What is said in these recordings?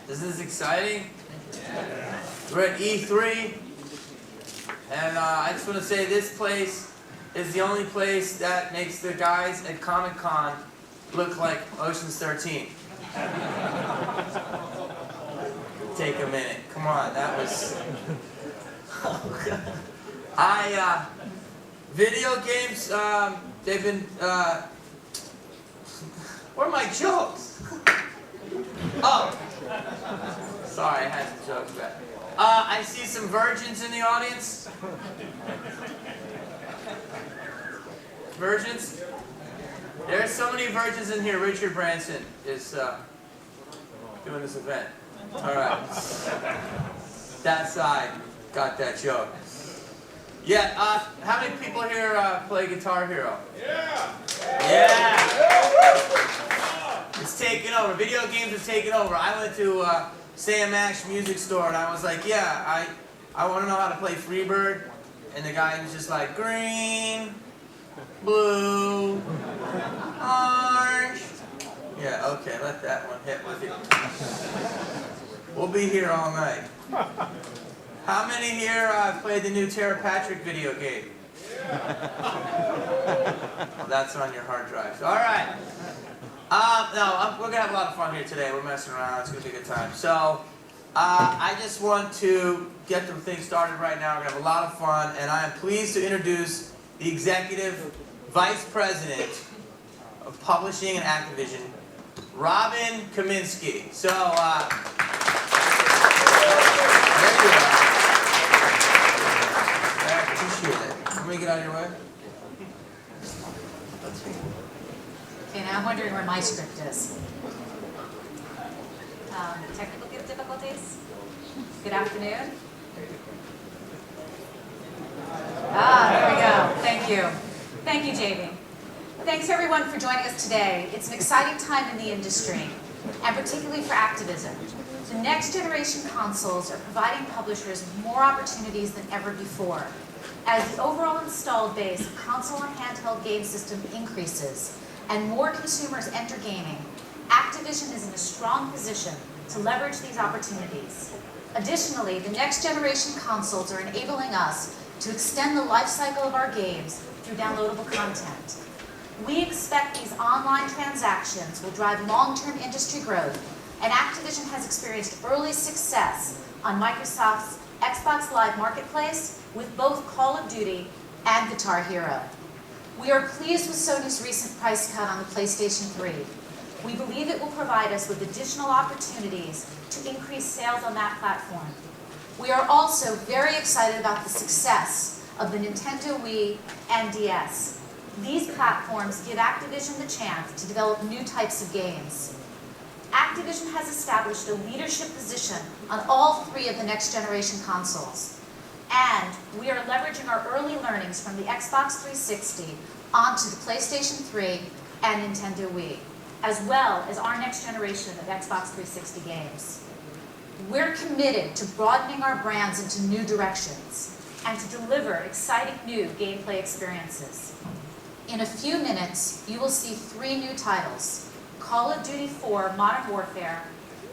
This is exciting. We're at E3, and I just want to say this place is the only place that makes the guys at Comic-Con look like Ocean's 13. Take a minute. Come on, that was... video games, they've been, where are my jokes? Oh, sorry, I had some jokes back. I see some virgins in the audience. Virgins? There's so many virgins in here. Richard Branson is doing this event. All right. That side got that joke. Yeah, how many people here play Guitar Hero? Yeah! Yeah! It's taking over. Video games are taking over. I went to Sam Ash Music Store and I was like, yeah, I want to know how to play Freebird. And the guy was just like, green, blue, orange. Yeah, okay, let that one hit with you. We'll be here all night. How many here played the new Tara Patrick video game? Well, that's on your hard drives. All right. We're going to have a lot of fun here today. We're messing around. It's going to be a good time. So, I just want to get the thing started right now. We're going to have a lot of fun. And I am pleased to introduce the Executive Vice President of Publishing and Activision, Robin Kaminsky. So, there you are. Let me get out of your way. Okay, now I'm wondering where my script is. Technical difficulties? Good afternoon. There we go. Thank you. Thank you, JB. Thanks everyone for joining us today. It's an exciting time in the industry, and particularly for Activision. The next generation consoles are providing publishers more opportunities than ever before. As the overall installed base of console and handheld game system increases and more consumers enter gaming, Activision is in a strong position to leverage these opportunities. Additionally, the next generation consoles are enabling us to extend the life cycle of our games through downloadable content. We expect these online transactions will drive long-term industry growth, and Activision has experienced early success on Microsoft's Xbox Live Marketplace with both Call of Duty and Guitar Hero. We are pleased with Sony's recent price cut on the PlayStation 3. We believe it will provide us with additional opportunities to increase sales on that platform. We are also very excited about the success of the Nintendo Wii and DS. These platforms give Activision the chance to develop new types of games. Activision has established a leadership position on all three of the next generation consoles. And we are leveraging our early learnings from the Xbox 360 onto the PlayStation 3 and Nintendo Wii, as well as our next generation of Xbox 360 games. We're committed to broadening our brands into new directions and to deliver exciting new gameplay experiences. In a few minutes, you will see 3 new titles: Call of Duty 4 Modern Warfare,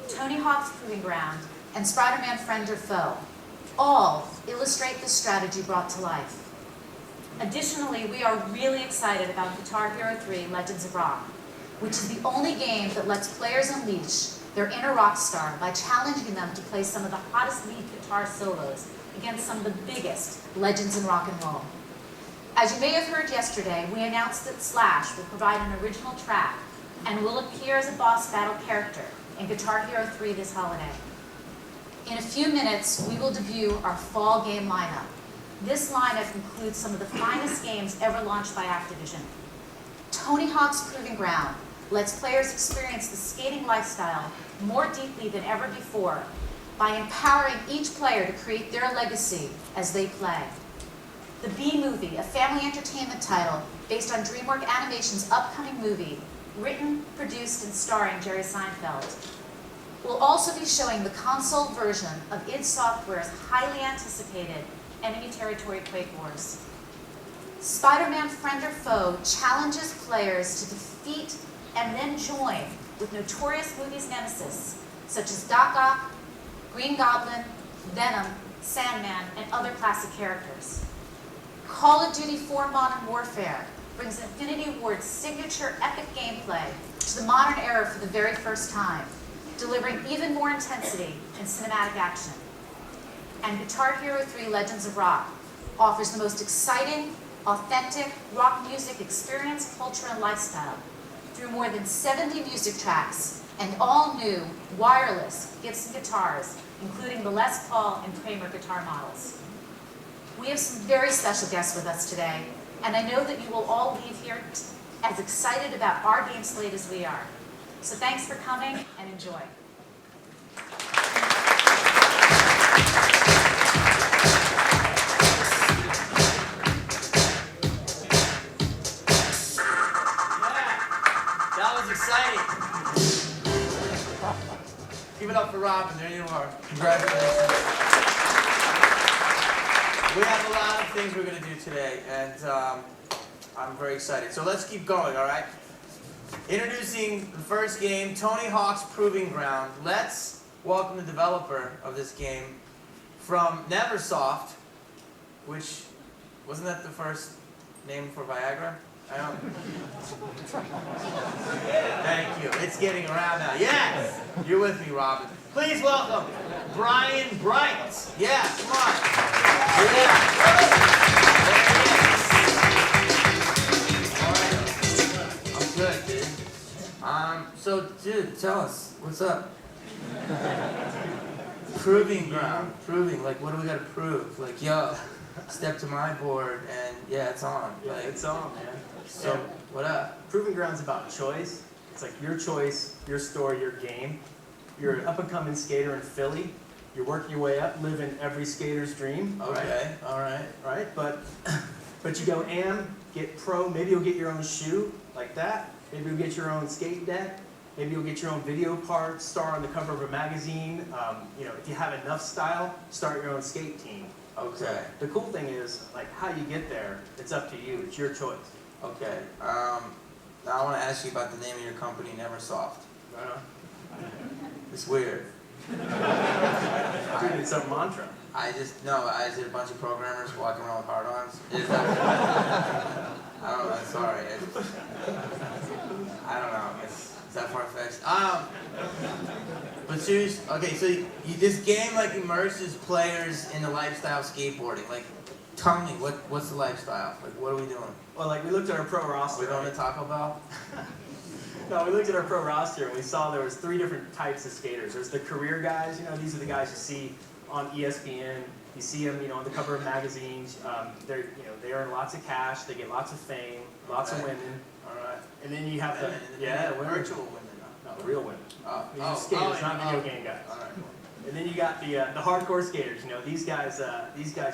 Tony Hawk's Proving Ground, and Spider-Man Friend or Foe. All illustrate the strategy brought to life. Additionally, we are really excited about Guitar Hero 3 Legends of Rock, which is the only game that lets players unleash their inner rock star by challenging them to play some of the hottest lead guitar solos against some of the biggest legends in rock and roll. As you may have heard yesterday, we announced that Slash will provide an original track and will appear as a boss battle character in Guitar Hero 3 this holiday. In a few minutes, we will debut our fall game lineup. This lineup includes some of the finest games ever launched by Activision. Tony Hawk's Proving Ground lets players experience the skating lifestyle more deeply than ever before by empowering each player to create their legacy as they play. The B-Movie, a family entertainment title based on DreamWorks Animation's upcoming movie, written, produced, and starring Jerry Seinfeld. We'll also be showing the console version of id Software's highly anticipated Enemy Territory Quake Wars. Spider-Man Friend or Foe challenges players to defeat and then join with notorious movie's nemesis, such as Doc Ock, Green Goblin, Venom, Sandman, and other classic characters. Call of Duty 4 Modern Warfare brings Infinity Ward's signature epic gameplay to the modern era for the very first time, delivering even more intensity and cinematic action. And Guitar Hero 3 Legends of Rock offers the most exciting, authentic rock music experience, culture, and lifestyle through more than 70 music tracks and all new wireless Gibson guitars, including the Les Paul and Kramer guitar models. We have some very special guests with us today, and I know that you will all leave here as excited about our game slate as we are. So thanks for coming and enjoy. Give it up for Robin, there you are. Congratulations. We have a lot of things we're going to do today, and I'm very excited. So let's keep going, all right? Introducing the first game, Tony Hawk's Proving Ground. Let's welcome the developer of this game from Neversoft, which, wasn't that the first name for Viagra? I don't. Thank you. It's getting around now. Yes! You're with me, Robin. Please welcome Brian Bright. Yeah, come on. Yeah. All right. I'm good, dude. So, dude, tell us, what's up? Proving ground. Proving, like, what do we got to prove? Like, yo, step to my board, and yeah, it's on. Yeah, Like, it's on, man. So, what up? Proving Ground's about choice. It's like your choice, your story, your game. You're an up-and-coming skater in Philly. You're working your way up, living every skater's dream. Okay, all right. Right? But you go get pro. Maybe you'll get your own shoe, like that. Maybe you'll get your own skate deck. Maybe you'll get your own video parts, star on the cover of a magazine. If you have enough style, start your own skate team. Okay. So the cool thing is, like, how you get there, it's up to you. It's your choice. Okay. Now I want to ask you about the name of your company, Neversoft. Right on. It's weird. Dude, it's a mantra. Is it a bunch of programmers walking around with hard-ons? Is that? I don't know. I'm sorry. I don't know. Is that far-fetched? But seriously, okay. So this game like immerses players in the lifestyle of skateboarding. Like, tell me what's the lifestyle? Like, what are we doing? Well, like, we looked at our pro roster. We're going to Taco Bell? No, we looked at our pro roster and we saw there was 3 different types of skaters. There's the career guys. These are the guys you see on ESPN. You see them, on the cover of magazines. They earn lots of cash. They get lots of fame, lots of women. All right. And then you have women. Virtual women. No, real women. These are skaters, not video game guys. All right. And then you got the hardcore skaters. These guys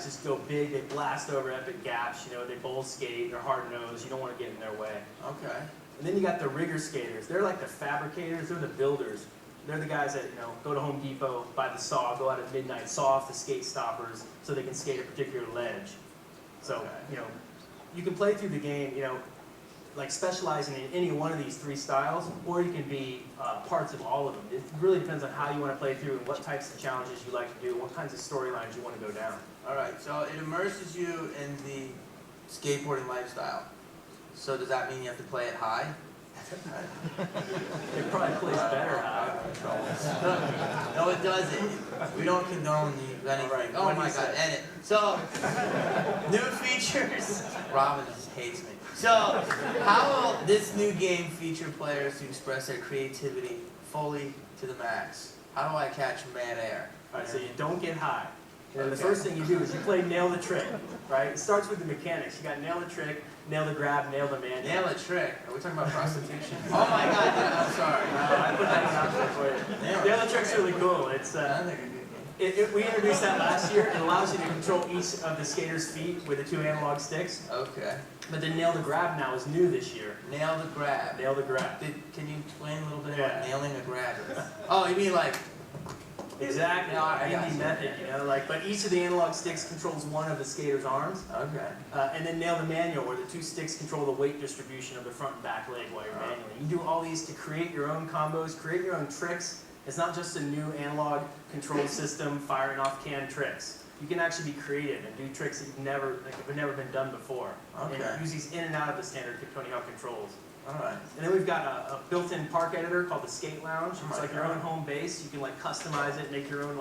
just go big. They blast over epic gaps. They bowl skate. They're hard nosed. You don't want to get in their way. Okay. And then you got the rigger skaters. They're like the fabricators. They're the builders. They're the guys that go to Home Depot, buy the saw, go out at midnight, saw off the skate stoppers so they can skate a particular ledge. So okay. You can play through the game. Like specializing in any one of these 3 styles, or you can be parts of all of them. It really depends on how you want to play through and what types of challenges you like to do, what kinds of storylines you want to go down. All right, so it immerses you in the skateboarding lifestyle. So does that mean you have to play it high? It probably plays better high. No, it doesn't. We don't condone anything. Right. Oh my God, edit. So, new features. Robin just hates me. So, how will this new game feature players to express their creativity fully to the max? How do I catch mad air? All right, so you don't get high. And then the Okay. first thing you do is you play nail the trick, right? It starts with the mechanics. You got nail the trick, nail the grab, nail the man. Nail a trick. Are we talking about prostitution? Oh my God, I'm sorry. I put that one out there for you. Nail the trick's really cool. It's I think a good game. we introduced that last year. It allows you to control each of the skater's feet with the 2 analog sticks. Okay. But then nail the grab now is new this year. Nail the grab. Nail the grab. Can you explain a little bit Yeah. about nailing a grab? Oh, you mean like... Exactly. No, I got Easy you. method, but each of the analog sticks controls one of the skater's arms. Okay. And then nail the manual, where the 2 sticks control the weight distribution of the front and back leg while you're manually. You do all these to create your own combos, create your own tricks, It's not just a new analog control system firing off canned tricks. You can actually be creative and do tricks that have never been done before. Okay. And use these in and out of the standard Tony Hawk controls. All right. And then we've got a built-in park editor called the Skate Lounge. Oh It's my like your God. own home base. You can like customize it, make your own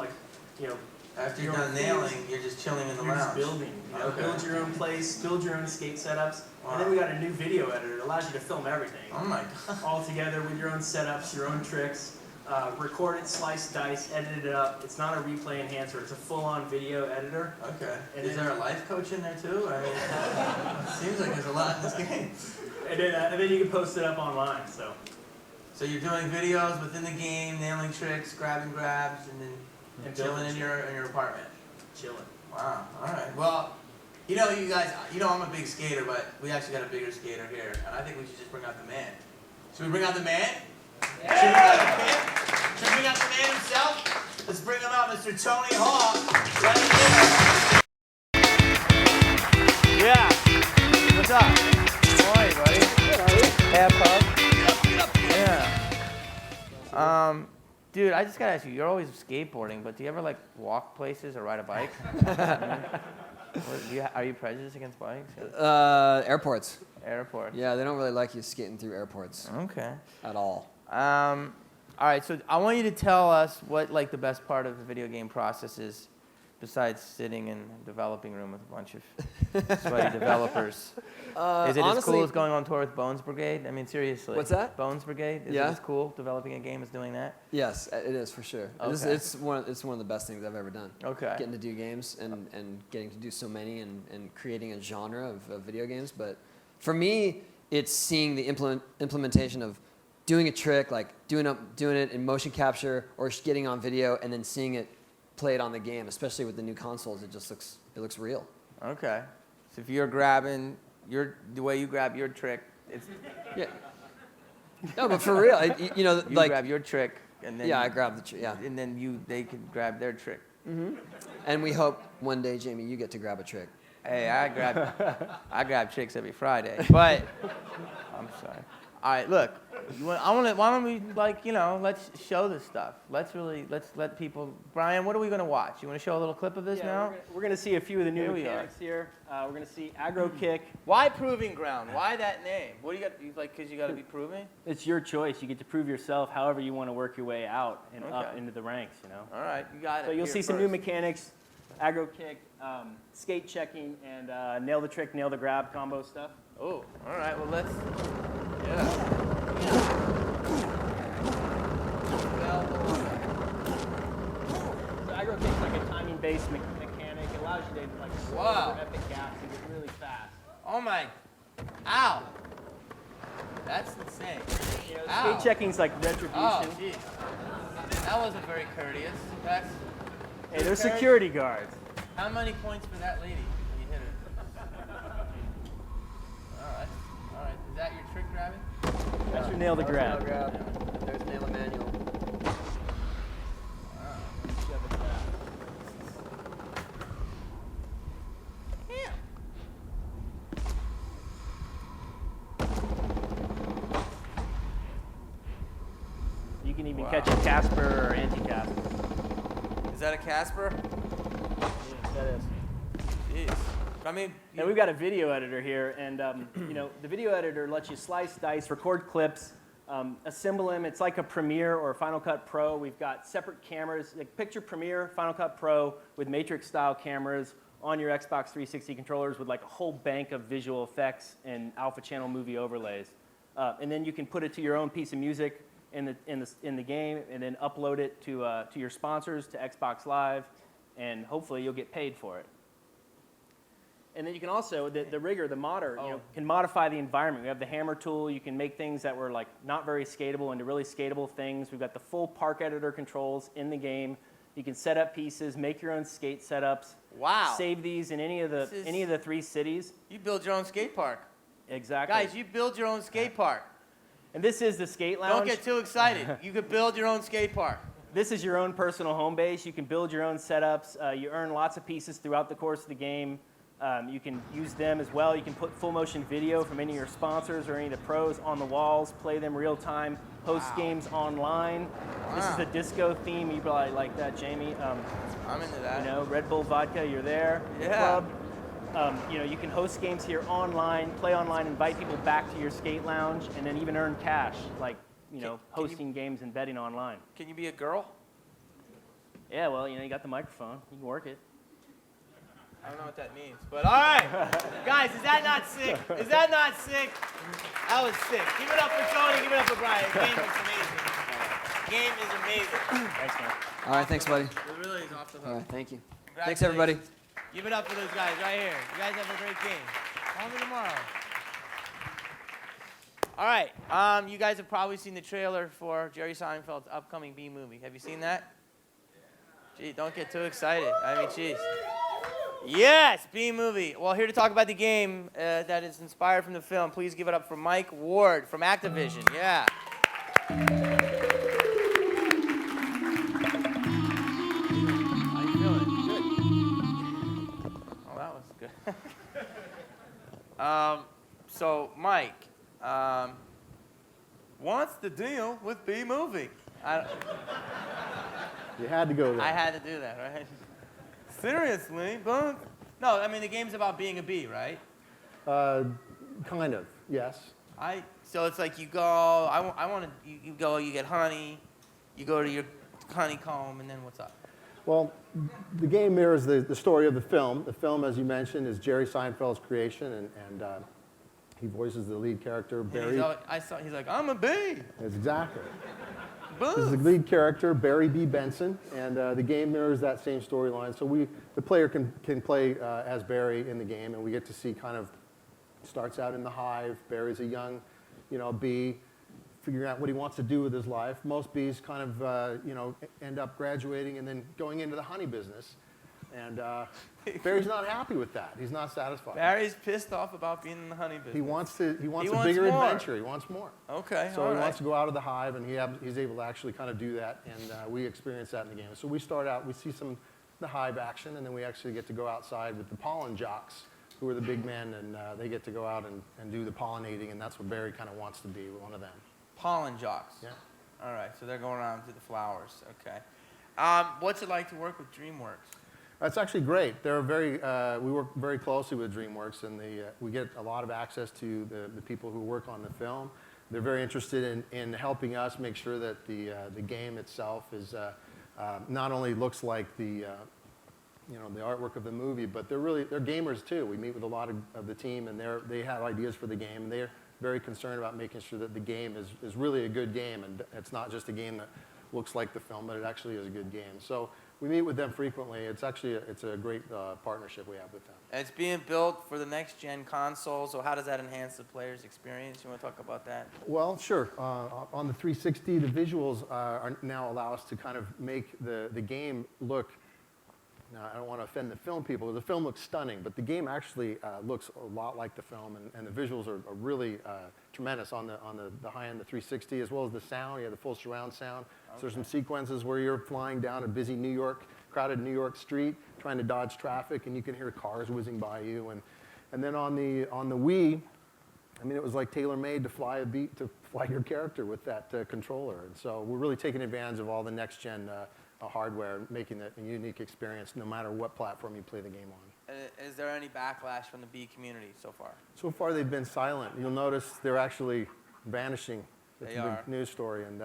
After your you're own done nailing, you're just chilling in the You're just lounge. building. Okay. Build your own place, build your own skate setups. Wow. And then we got a new video editor that allows you to film everything. Oh my God. All together with your own setups, your own tricks. Record it, slice, dice, edit it up. It's not a replay enhancer. It's a full-on video editor. Okay. And Is then- there a life coach in there too? I mean, it seems like there's a lot in this game. And then you can post it up online. So you're doing videos within the game, nailing tricks, grabbing grabs, and then And chilling building in your apartment. chilling. Wow. All right. Well, you know, you guys, I'm a big skater, but we actually got a bigger skater here, and I think we should just bring out the man. Should we bring out the man? Yeah. Should we bring out the man himself? Let's bring him out, Mr. Tony Hawk. Right here. Yeah. What's up? How are you, buddy? Good, are you? Half hug. Get up. Yeah. Dude, I just gotta ask you. You're always skateboarding, but do you ever like walk places or ride a bike? Are you prejudiced against bikes? Airports. Airports. Yeah, they don't really like you skating through airports Okay. at all. All right, so I want you to tell us what like the best part of the video game process is, besides sitting in a developing room with a bunch of sweaty developers. Is it as cool as going on tour with Bones Brigade? I mean, seriously. What's that? Bones Brigade? Is it as cool developing a game as doing that? Yes, it is for sure. Okay. It's one of the best things I've ever done. Okay. Getting to do games and getting to do so many and creating a genre of video games. But for me, it's seeing the implementation of doing a trick, like doing it in motion capture or just getting on video and then seeing it played on the game, especially with the new consoles. It just looks real. Okay. So if you're grabbing the way you grab your trick, it's Yeah. No, but for real, you like grab your trick and then I grab the trick. Yeah. and then they can grab their trick. And we hope one day, Jamie, you get to grab a trick. Hey, I grab tricks every Friday, but I'm sorry. All right, look. Why don't we let's show this stuff. Let's let people. Brian, what are we gonna watch? You want to show a little clip of this now? We're going to see a few of the new Here we mechanics here. We're going to see aggro kick. Why Proving Ground? Why that name? What do you got? Because you got to be proving. It's your choice. You get to prove yourself however you want to work your way out and up Okay. into the ranks, All right, you got it. So you'll here see some new first. mechanics, aggro kick, skate checking, and nail the trick, nail the grab combo stuff. Oh, all right. Well, let's. Yeah. So aggro kick's like a timing-based mechanic. It allows you to like slow Wow. over epic gaps and get really fast. Oh my. Ow. That's insane. You know, Ow. skate checking's like retribution. Oh, jeez. That wasn't very courteous. That's. Hey, they're security guards. How many points for that lady when you hit her? All right. Is that your trick grabbing? That's your nail the grab. There's Nail Manual. You can even Wow. catch a Casper or anti-Casper. Is that a Casper? Yes, that is. Jeez. I mean, And we've got a video editor here, and the video editor lets you slice, dice, record clips, assemble them. It's like a Premiere or a Final Cut Pro. We've got separate cameras. Like picture Premiere, Final Cut Pro with Matrix-style cameras on your Xbox 360 controllers with like a whole bank of visual effects and alpha channel movie overlays. And then you can put it to your own piece of music in the game, and then upload it to your sponsors, to Xbox Live, and hopefully you'll get paid for it. And then you can also, the rigger, the modder, can modify the environment. We have the hammer tool. You can make things that were like not very skatable into really skatable things. We've got the full park editor controls in the game. You can set up pieces, make your own skate setups. Wow. Save these in any of the 3 cities. You build your own skate park. Exactly. Guys, you build your own skate park. And this is the skate lounge. Don't get too excited. You could build your own skate park. This is your own personal home base. You can build your own setups. You earn lots of pieces throughout the course of the game. You can use them as well. You can put full motion video from any of your sponsors or any of the pros on the walls, play them real time hosts games online. This is the disco theme. You probably like that, Jamie. I'm into that. You know, Red Bull Vodka, you're there. Yeah. Club. You know, you can host games here online, play online, invite people back to your skate lounge, and then even earn cash, like, you know, hosting games and betting online. Can you be a girl? Yeah, well, you know, you got the microphone. You can work it. I don't know what that means, but all right. Guys, is that not sick? Is that not sick? That was sick. Give it up for Tony. Give it up for Brian. The game is amazing. Game is amazing. Thanks, man. All right, thanks, buddy. It really is off the hook. All right, thank you. Thanks, everybody. Give it up for those guys right here. You guys have a great game. Call me tomorrow. All right. You guys have probably seen the trailer for Jerry Seinfeld's upcoming B movie. Have you seen that? Gee, don't get too excited. I mean, jeez. Yes, B movie. Well, here to talk about the game that is inspired from the film. Please give it up for Mike Ward from Activision. Yeah. How you feeling? Good. Oh, that was good. So, Mike, what's the deal with B movie? You had to go there. I had to do that, right? Seriously, but no. I mean, the game's about being a bee, right? Kind of, yes. So it's like you go. I want to. You go. You get honey. You go to your honeycomb, and then what's up? Well, the game mirrors the story of the film. The film, as you mentioned, is Jerry Seinfeld's creation, and he voices the lead character, Barry. He's like, I'm a bee. That's exactly. Boo. This is the lead character, Barry B. Benson, and the game mirrors that same storyline. So the player can play as Barry in the game, and we get to see kind of, starts out in the hive. Barry's a young, bee, figuring out what he wants to do with his life. Most bees kind of, end up graduating and then going into the honey business. And Barry's not happy with that. He's not satisfied. Barry's pissed off about being in the honey business. He wants a bigger more. adventure. He wants more. Okay, So all he right. wants to go out of the hive, and he's able to actually kind of do that, and we experience that in the game. So we start out, we see some of the hive action, and then we actually get to go outside with the pollen jocks, who are the big men, and they get to go out and do the pollinating, and that's what Barry kind of wants to be, one of them. Pollen jocks. Yeah. All right, so they're going around to the flowers. Okay. What's it like to work with DreamWorks? It's actually great. They're we work very closely with DreamWorks, and we get a lot of access to the people who work on the film. They're very interested in helping us make sure that the game itself is not only looks like the artwork of the movie, but they're gamers too. We meet with a lot of the team, and they have ideas for the game, and they're very concerned about making sure that the game is really a good game, and it's not just a game that looks like the film, but it actually is a good game. So we meet with them frequently. It's actually a great partnership we have with them. And it's being built for the next gen console, so how does that enhance the player's experience? You want to talk about that? Well, sure. On the 360, the visuals now allow us to kind of make the game look. Now, I don't want to offend the film people. The film looks stunning, but the game actually looks a lot like the film, and the visuals are really tremendous on the high end, the 360, as well as the sound. You have the full surround sound. Okay. So there's some sequences where you're flying down a busy crowded New York street, trying to dodge traffic, and you can hear cars whizzing by you. And then on the Wii, I mean, it was like tailor-made to fly your character with that controller. And so we're really taking advantage of all the next-gen hardware, making it a unique experience no matter what platform you play the game on. Is there any backlash from the bee community so far? So far, they've been silent. You'll notice they're actually vanishing. It's a big news story, and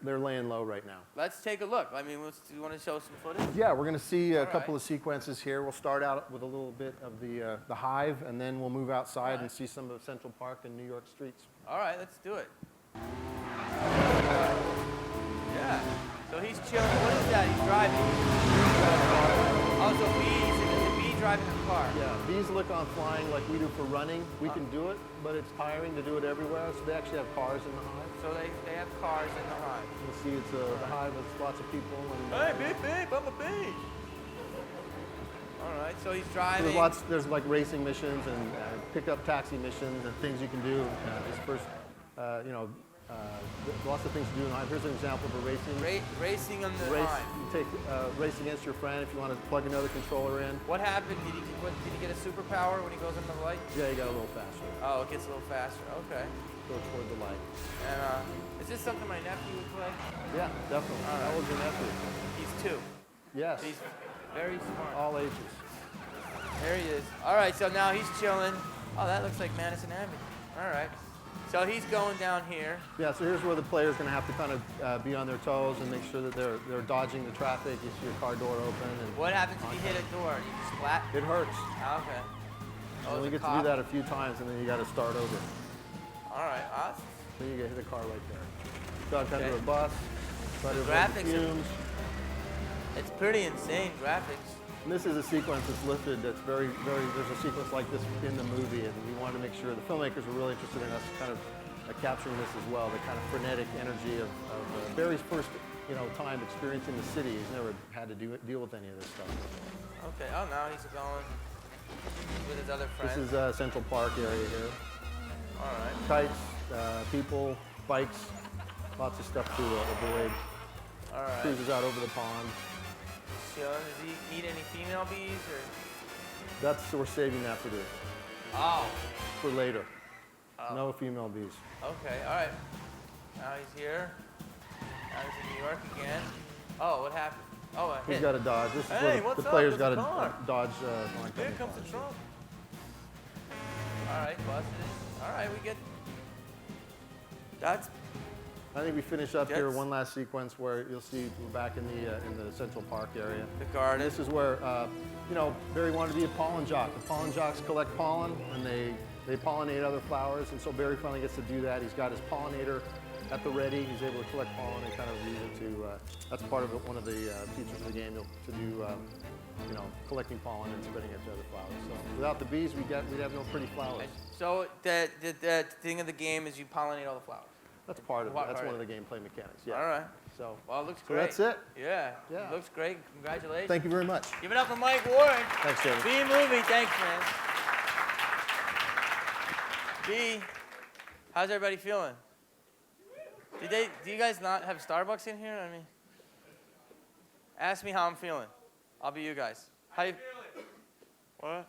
they're laying low right now. Let's take a look. I mean, do you want to show some footage? Yeah, we're going to see a couple of sequences here. We'll start out with a little bit of the hive, and then we'll move outside and see some of Central Park and New York streets. All right, let's do it. Yeah. So he's chilling. What is that? He's driving. Oh, so the bee driving the car. Yeah, bees look on flying like we do for running. We can do it, but it's tiring to do it everywhere. So they actually have cars in the hive. So they have cars in the hive. You'll see it's the hive with lots of people. And, hey, beep, beep, I'm a bee. All right, so he's driving. So there's like racing missions and pickup taxi missions and things you can do. Lots of things to do in the hive. Here's an example of a racing. Racing on the hive. You take race against your friend if you want to plug another controller in. What happened? Did he get a superpower when he goes into the light? Yeah, you got a little faster. Oh, it gets a little faster. Okay. go toward the light. And is this something my nephew would play? Yeah, definitely. All That right. was your nephew. He's 2. Yes, He's very smart. all ages. There he is. All right, so now he's chilling. Oh, that looks like Madison Avenue. All right. So he's going down here. Yeah, so here's where the player's going to have to kind of be on their toes and make sure that they're dodging the traffic. You see your car door open. And What happens if you hit a door? You just splat? it hurts. Okay. You Oh, only it's a get to do cop. that a few times, and then you got to start over. All right. Then you get hit a car right there. Duck under Okay. a bus. Try to avoid the Graphics are- fumes. It's pretty insane graphics. And this is a sequence that's listed that's very, there's a sequence like this in the movie, and we wanted to make sure the filmmakers were really interested in us kind of capturing this as well, the kind of frenetic energy of Barry's first, time experiencing the city. He's never had to deal with any of this stuff. Okay. Oh, now he's going with his other friends. This is Central Park area here. All right. Kites, people, bikes, lots of stuff to avoid. All right. Cruises out over the pond. Chilling. Does he eat any female bees or? We're saving that for Oh. for later. Oh. No female bees. Okay. All right. Now he's here. Now he's in New York again. Oh, what happened? Oh, a hit. He's got to dodge. This is Hey, where what's the up? player's There's got a car. to dodge Here oncoming comes the cars. Trump. All right, busted. All right, we get. That's I think we finish up here That's- one last sequence where you'll see we're back in the Central Park area. the garden. This is where Barry wanted to be a pollen jock. The pollen jocks collect pollen and they pollinate other flowers, and so Barry finally gets to do that. He's got his pollinator at the ready. He's able to collect pollen and kind of use it to. That's part of one of the features of the game to do. Collecting pollen and spreading it to other flowers. So without the bees, we'd have no pretty flowers. So the thing of the game is you pollinate all the flowers. That's part of it. What That's part one of of the gameplay mechanics. Yeah. All right. So. Well, it looks So great. that's it. Yeah. Yeah. It looks great. Congratulations. Thank you very much. Give it up for Mike Ward. Thanks, David. B movie. Thanks, man. B, how's everybody feeling? Do you guys not have Starbucks in here? I mean, ask me how I'm feeling. I'll be you guys. How you feeling? What?